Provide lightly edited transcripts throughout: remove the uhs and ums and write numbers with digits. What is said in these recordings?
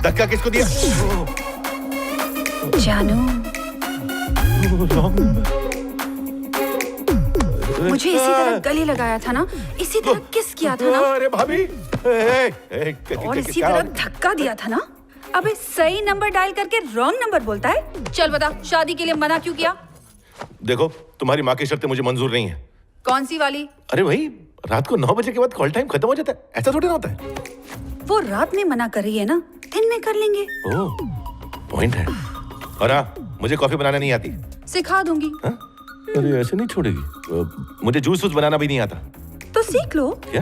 धक्का किसको दिया? जानू, मुझे इसी तरह गले लगाया था ना, इसी तरह किस किया था ना, अरे भाभी, और इसी तरह धक्का दिया था ना। अबे सही नंबर डायल करके रॉन्ग नंबर बोलता है। चल बता, शादी के लिए मना क्यों किया? देखो, तुम्हारी माँ की शर्तें मुझे मंजूर नहीं है। कौन सी वाली? अरे भाई, रात को 9 बजे के बाद कॉल टाइम खत्म हो जाता है, ऐसा थोड़ी ना होता है। वो रात में मना कर रही है ना, दिन में कर लेंगे। ओह, पॉइंट है। और हाँ, मुझे कॉफी बनाना नहीं आती। सिखा दूंगी। हाँ? अरे ऐसे नहीं छोड़ेगी। मुझे जूस बनाना भी नहीं आता। तो सीख लो। क्या?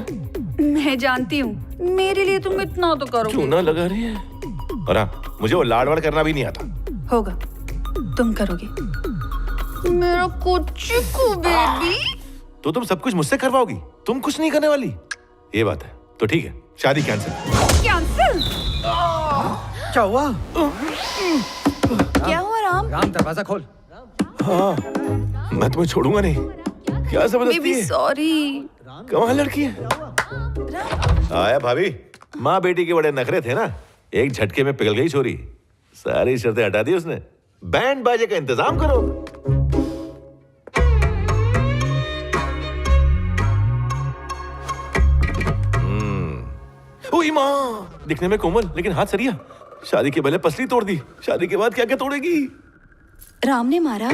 मैं जानती हूँ, मेरे लिए तुम इतना तो करोगे। क्यों ना लगा रही है। और हाँ, मुझे वो लाड़ वाड़ करना भी नहीं आता। होगा, तुम करोगे। मेरा कुचिकू बेबी। तो तुम सब कुछ मुझसे करवाओगी, तुम कुछ नहीं करने वाली। ये बात है, तो ठीक है, शादी कैंसिल। कैंसिल? क्या हुआ? क्या हुआ राम? राम, दरवाजा खोल। हाँ, मैं तुम्हें छोड़ूंगा नहीं। क्या जबरदस्ती है? सॉरी। कमाल लड़की है। आया भाभी, माँ बेटी के बड़े नखरे थे ना, एक झटके में पिघल गई छोरी। सारी शर्तें हटा दी उसने। बैंड बाजे का इंतजाम करो। ओई माँ, दिखने में कोमल लेकिन हाथ सरिया। शादी के पहले पसली तोड़ दी, शादी के बाद क्या क्या तोड़ेगी? राम ने मारा?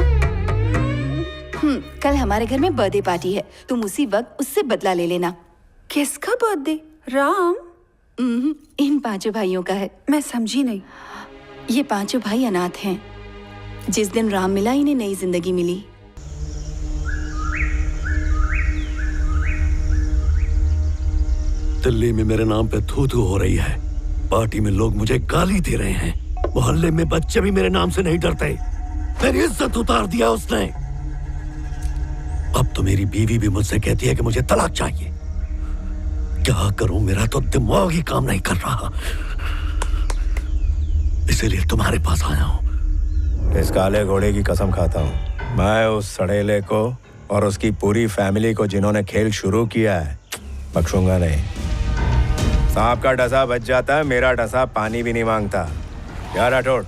कल हमारे घर में बर्थडे पार्टी है, तुम उसी वक्त उससे बदला ले लेना। किसका बर्थडे? राम? इन 5 भाइयों का है। मैं समझी नहीं। ये 5 भाई अनाथ हैं। जिस दिन राम मिला, इन्हें नई जिंदगी मिली। दिल्ली में मेरे नाम पे थू-थू हो रही है। पार्टी में लोग मुझे गाली दे रहे हैं। मोहल्ले में बच्चे भी मेरे नाम से नहीं डरते। मेरी इज्जत उतार दिया उसने। अब तो मेरी बीवी भी मुझसे कहती है कि मुझे तलाक चाहिए। क्या करूं, मेरा तो दिमाग ही काम नहीं कर रहा। इसीलिए तुम्हारे पास आया हूं। इस काले घोड़े की कसम खाता हूं, मैं उस सड़ेले को और उसकी पूरी फैमिली को जिन्होंने खेल शुरू किया है, बख्शूंगा नहीं। सांप का डसा बच जाता है, मेरा डसा पानी भी नहीं मांगता। यार राठौड़,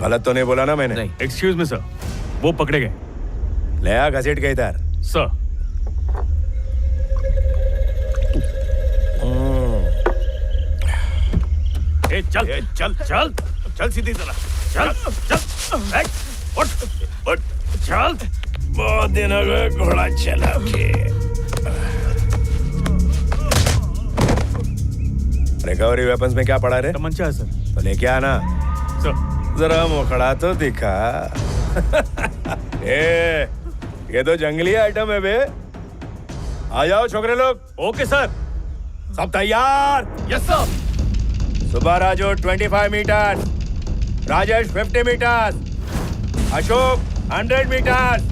गलत तो नहीं बोला ना मैंने? नहीं। एक्सक्यूज मी सर, वो पकड़े गए। ले आ, घसीट के इधर। सर। चल चल चल चल सीधी तरह। चल चल उठ उठ चल। बहुत दिन हो गए घोड़ा चला के। रिकवरी वेपन्स में क्या पड़ा रे? तमंचा है सर। तो लेके आना सर। जरा मुखड़ा तो दिखा। ये तो जंगली आइटम है बे। आ जाओ छोकरे लोग। Okay sir. सब तैयार? Yes sir. सुबह Raju 25 metre, Rajesh 50 metre, Ashok 100 metre.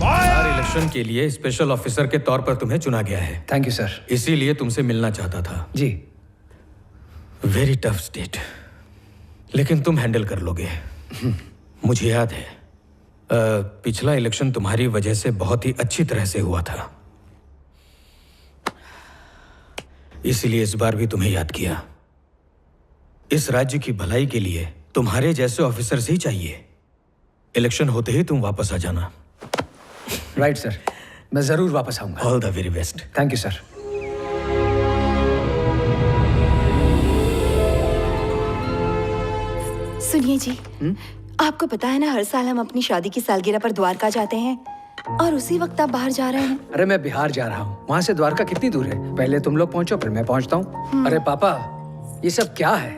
हर इलेक्शन के लिए स्पेशल ऑफिसर के तौर पर तुम्हें चुना गया है। Thank you sir. इसीलिए तुमसे मिलना चाहता था। जी। वेरी टफ स्टेट, लेकिन तुम हैंडल कर लोगे। मुझे याद है पिछला इलेक्शन तुम्हारी वजह से बहुत ही अच्छी तरह से हुआ था, इसीलिए इस बार भी तुम्हें याद किया। इस राज्य की भलाई के लिए तुम्हारे जैसे ऑफिसर्स ही चाहिए। इलेक्शन होते ही तुम वापस आ जाना। राइट सर, मैं जरूर वापस आऊंगा। All the very best. Thank you sir. सुनिए जी, आपको पता है ना, हर साल हम अपनी शादी की सालगिरह पर द्वारका जाते हैं, और उसी वक्त आप बाहर जा रहे हैं। अरे मैं बिहार जा रहा हूँ, वहाँ से द्वारका कितनी दूर है? पहले तुम लोग पहुँचो, फिर मैं पहुँचता हूँ। अरे पापा, ये सब क्या है?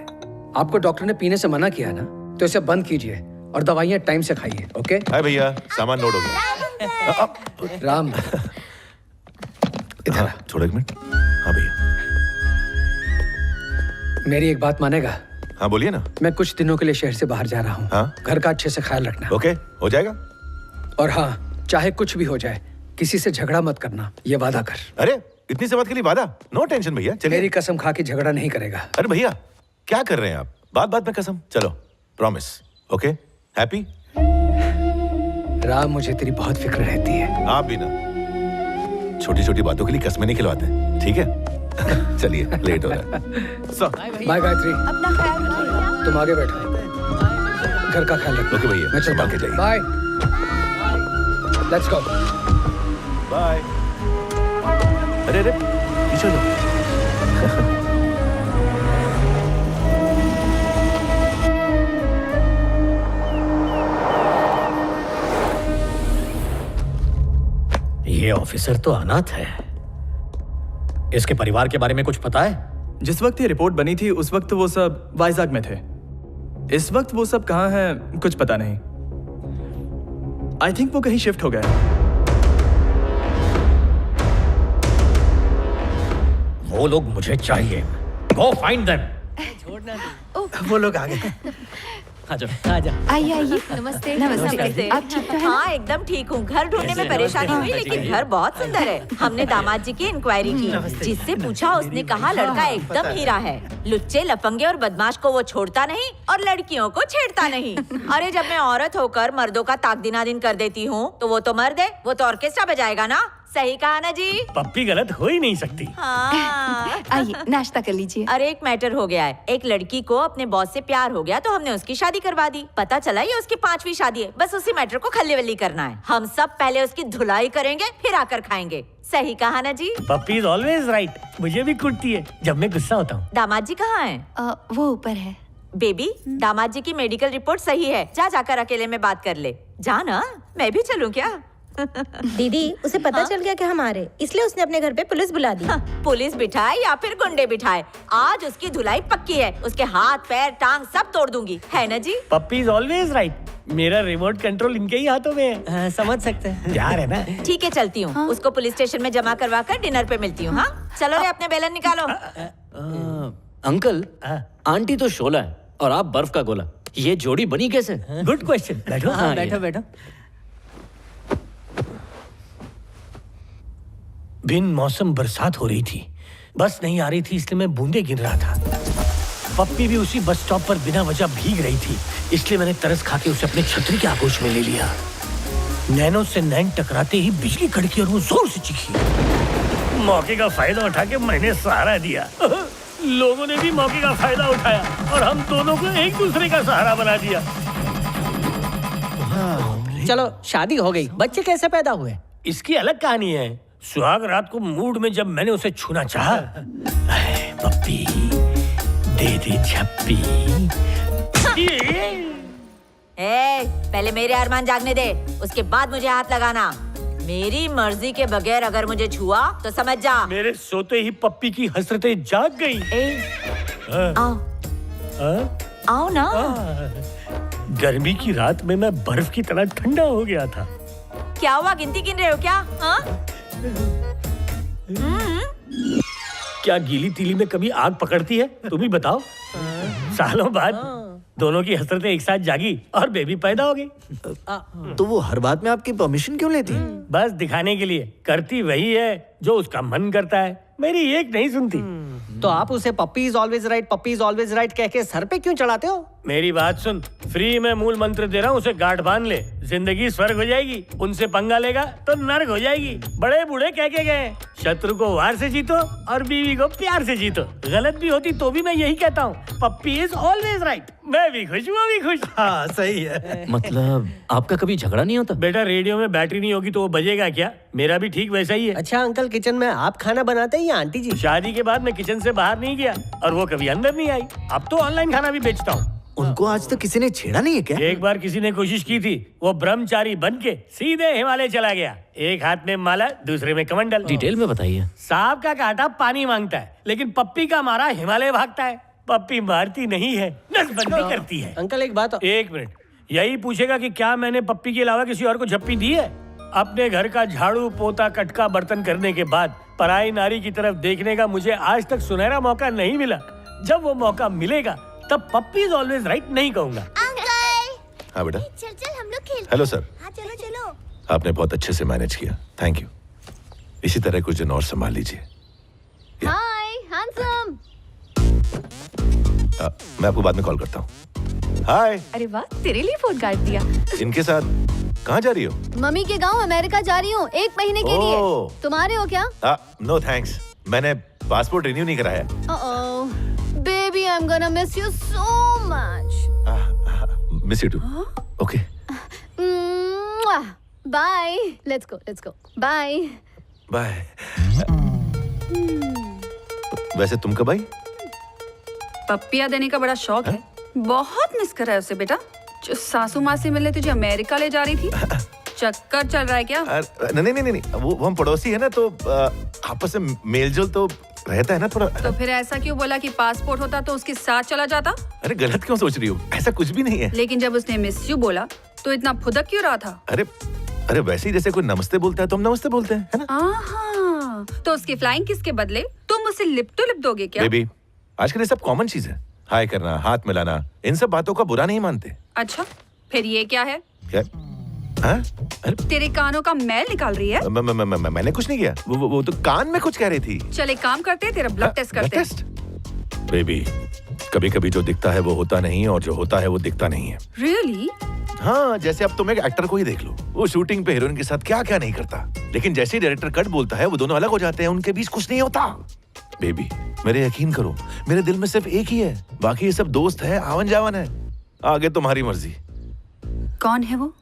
आपको डॉक्टर ने पीने से मना किया ना, तो इसे बंद कीजिए और दवाइयाँ टाइम से खाइए। ओके? हाय भैया, सामान लोड हो गया। राम, इधर आ। छोड़ो एक मिनट। हाँ भैया। मेरी एक बात मानेगा? हाँ बोलिए ना। मैं कुछ दिनों के लिए शहर से बाहर जा रहा हूँ। हाँ? घर का अच्छे से ख्याल रखना। ओके, हो जाएगा। और हाँ, चाहे कुछ भी हो जाए, किसी से झगड़ा मत करना, ये वादा कर। अरे इतनी सी बात के लिए वादा? नो टेंशन भैया, चलिए। मेरी कसम खा के झगड़ा नहीं करेगा। अरे भैया, क्या कर रहे हैं आप? बात बात में कसम। चलो, प्रॉमिस। Okay, happy? राम, मुझे तेरी बहुत फिक्र रहती है। आप भी ना। छोटी छोटी बातों के लिए कस्में नहीं खिलवाते, ठीक है? चलिए लेट हो रहा है। सर बाय गायत्री, अपना ख्याल रखिएगा। तुम आगे बैठो, घर का ख्याल रखो। ओके भैया, मैं चलता संभाल के हूँ। जाइए। Bye, let's go. बाय। अरे अरे पीछे जाओ। ये ऑफिसर तो अनाथ है। इसके परिवार के बारे में कुछ पता है? जिस वक्त ये रिपोर्ट बनी थी उस वक्त वो सब वाइजाग में थे। इस वक्त वो सब कहाँ हैं कुछ पता नहीं। आई थिंक वो कहीं शिफ्ट हो गए। वो लोग मुझे चाहिए। Go find them. वो लोग आ गए। आइए आइए। नमस्ते। नमस्ते। आप ठीक तो हैं? हाँ एकदम ठीक हूँ। घर ढूंढने में परेशानी हुई लेकिन घर बहुत सुंदर है। हमने दामाद जी की इंक्वायरी की, जिससे पूछा उसने कहा लड़का एकदम हीरा है। लुच्चे लफंगे और बदमाश को वो छोड़ता नहीं और लड़कियों को छेड़ता नहीं। अरे जब मैं औरत होकर मर्दों का ताकदिनादिन कर देती हूँ तो वो तो मर्द है, वो तो ऑर्केस्ट्रा बजाएगा ना। सही कहा ना जी? पप्पी गलत हो ही नहीं सकती। हाँ। आइए नाश्ता कर लीजिए। अरे एक मैटर हो गया है। एक लड़की को अपने बॉस से प्यार हो गया तो हमने उसकी शादी करवा दी। पता चला ये उसकी 5वीं शादी है। बस उसी मैटर को खल्ली करना है। हम सब पहले उसकी धुलाई करेंगे फिर आकर खाएंगे। सही कहा ना जी? पप्पी इज ऑलवेज राइट। मुझे भी कुटती है जब मैं गुस्सा होता हूँ। दामाद जी कहाँ हैं? वो ऊपर है। बेबी, दामाद जी की मेडिकल रिपोर्ट सही है। जा जाकर अकेले में बात कर ले। जा ना, मैं भी चलूं क्या? दीदी उसे पता चल गया कि हम आ रहे, इसलिए उसने अपने घर पे पुलिस बुला दी। पुलिस बिठाए या फिर गुंडे बिठाए, आज उसकी धुलाई पक्की है। उसके हाथ पैर टांग सब तोड़ दूंगी, है ना जी? पप्पी इज ऑलवेज राइट। मेरा रिमोट कंट्रोल इनके ही हाथों में है। समझ सकते हैं। प्यार है ना। ठीक है चलती हूँ। उसको पुलिस स्टेशन में जमा करवा कर डिनर पे मिलती हूँ। हाँ चलो रे, अपने बेलन निकालो। अंकल, आंटी तो शोला है और आप बर्फ का गोला। ये जोड़ी बनी कैसे? Good question. बैठो। हाँ, बैठो बैठो। बिन मौसम बरसात हो रही थी, बस नहीं आ रही थी इसलिए मैं बूंदे गिन रहा था। पप्पी भी उसी बस स्टॉप पर बिना वजह भीग रही थी, इसलिए मैंने तरस खा के उसे अपने छतरी के आगोश में ले लिया। नैनो से नैन टकराते ही बिजली कड़की और वो जोर से चीखी। मौके का फायदा उठा के मैंने सहारा दिया। लोगों ने भी मौके का फायदा उठाया और हम दोनों को एक दूसरे का सहारा बना दिया। चलो शादी हो गई, बच्चे कैसे पैदा हुए? इसकी अलग कहानी है। सुहाग रात को मूड में जब मैंने उसे छूना चाहा, पप्पी दे दे छप्पी। पहले मेरे अरमान जागने दे, उसके बाद मुझे हाथ लगाना। मेरी मर्जी के बगैर अगर मुझे छुआ तो समझ जा। मेरे सोते ही पप्पी की हसरतें जाग गई। आओ आओ ना। गर्मी की रात में मैं बर्फ की तरह ठंडा हो गया था। क्या हुआ, गिनती गिन रहे हो क्या? हाँ? क्या गीली तीली में कभी आग पकड़ती है? तुम ही बताओ। सालों बाद दोनों की हसरतें एक साथ जागी और बेबी पैदा हो गई। तो वो हर बात में आपकी परमिशन क्यों लेती? बस दिखाने के लिए। करती वही है जो उसका मन करता है, मेरी एक नहीं सुनती। तो आप उसे puppy is always right, puppy is always right कह के सर पे क्यों चढ़ाते हो? मेरी बात सुन, फ्री में मूल मंत्र दे रहा हूँ, उसे गांठ बांध ले, जिंदगी स्वर्ग हो जाएगी। उनसे पंगा लेगा तो नर्क हो जाएगी। बड़े बूढ़े कह के गए, शत्रु को वार से जीतो और बीवी को प्यार से जीतो। गलत भी होती तो भी मैं यही कहता हूँ, पप्पी इज ऑलवेज राइट। मैं भी खुश, वो भी खुश। हाँ सही है। मतलब आपका कभी झगड़ा नहीं होता? बेटा रेडियो में बैटरी नहीं होगी तो वो बजेगा क्या? मेरा भी ठीक वैसा ही है। अच्छा अंकल, किचन में आप खाना बनाते हैं या आंटी जी? शादी के बाद मैं किचन से बाहर नहीं गया और वो कभी अंदर नहीं आई। अब तो ऑनलाइन खाना भी बेचता हूँ। उनको आज तक किसी ने छेड़ा नहीं है क्या? एक बार किसी ने कोशिश की थी, वो ब्रह्मचारी बन के सीधे हिमालय चला गया। एक हाथ में माला, दूसरे में कमंडल। डिटेल में बताइए। सांप का काटा पानी मांगता है, लेकिन पप्पी का मारा हिमालय भागता है। पप्पी मारती नहीं है, नसबंदी करती है। अंकल एक बात। एक मिनट, यही पूछेगा कि क्या मैंने पप्पी के अलावा किसी और को झप्पी दी है? अपने घर का झाड़ू पोता कटका बर्तन करने के बाद पराई नारी की तरफ देखने का मुझे आज तक सुनहरा मौका नहीं मिला। जब वो मौका मिलेगा तब पप्पी इज ऑलवेज राइट नहीं कहूंगा। अंकल हाँ बेटा। चल चल हम लोग खेलते। Hello sir. हाँ चलो चलो। आपने बहुत अच्छे से मैनेज किया, थैंक यू। इसी तरह कुछ दिन और संभाल लीजिए। हाय हैंडसम। मैं आपको बाद में कॉल करता हूँ। हाय। अरे वाह, तेरे लिए फोन काट दिया। इनके साथ कहाँ जा रही हो? मम्मी के गांव अमेरिका जा रही हूँ 1 महीने के लिए। तुम्हारे हो क्या? नो थैंक्स, मैंने पासपोर्ट रिन्यू नहीं कराया। Baby I am gonna miss you so much. Miss you too. Okay bye. Let's go bye. Bye. वैसे तुम कब आई? पप्पिया देने का बड़ा शौक है। बहुत मिस कर रहा है उसे बेटा। जो सासू माँ से मिलने तुझे अमेरिका ले जा रही थी, चक्कर चल रहा है क्या? नहीं, वो हम पड़ोसी है ना, तो आपस में मेलजोल तो रहता है ना थोड़ा। तो फिर ऐसा क्यों बोला कि पासपोर्ट होता तो उसके साथ चला जाता? अरे गलत क्यों सोच रही हो? ऐसा कुछ भी नहीं है। लेकिन जब उसने मिस यू बोला तो इतना फुदक क्यों रहा था? अरे वैसे ही जैसे कोई नमस्ते बोलता है तो हम नमस्ते बोलते हैं, है ना? आहा, तो उसके फ्लाइंग किस के बदले तुम उसे लिप टू लिप दोगे क्या? बेबी, आजकल ये सब कॉमन चीज है। हाय करना, हाथ मिलाना, इन सब बातों का बुरा नहीं मानते। अच्छा, फिर ये क्या है? क्या? हाँ? अरे तेरे कानों का मैल निकाल रही है। मैंने कुछ नहीं किया। वो तो कान में कुछ कह रही थी। चल एक काम करते हैं, तेरा ब्लड टेस्ट करते हैं। बेबी, कभी कभी जो दिखता है वो होता नहीं, और जो होता है वो दिखता नहीं है। Really? हाँ, जैसे अब तुम एक एक्टर को ही देख लो। वो शूटिंग पे हीरोइन के साथ क्या क्या नहीं करता, लेकिन जैसे ही डायरेक्टर कट बोलता है वो दोनों अलग हो जाते हैं, उनके बीच कुछ नहीं होता। बेबी, मेरे यकीन करो, मेरे दिल में सिर्फ एक ही है, बाकी ये सब दोस्त है, आवन जावन है। आगे तुम्हारी मर्जी। कौन है वो?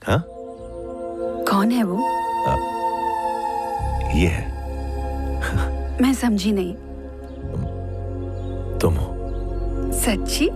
हाँ? कौन है वो? ये है। मैं समझी नहीं। तुम हो। सच्ची?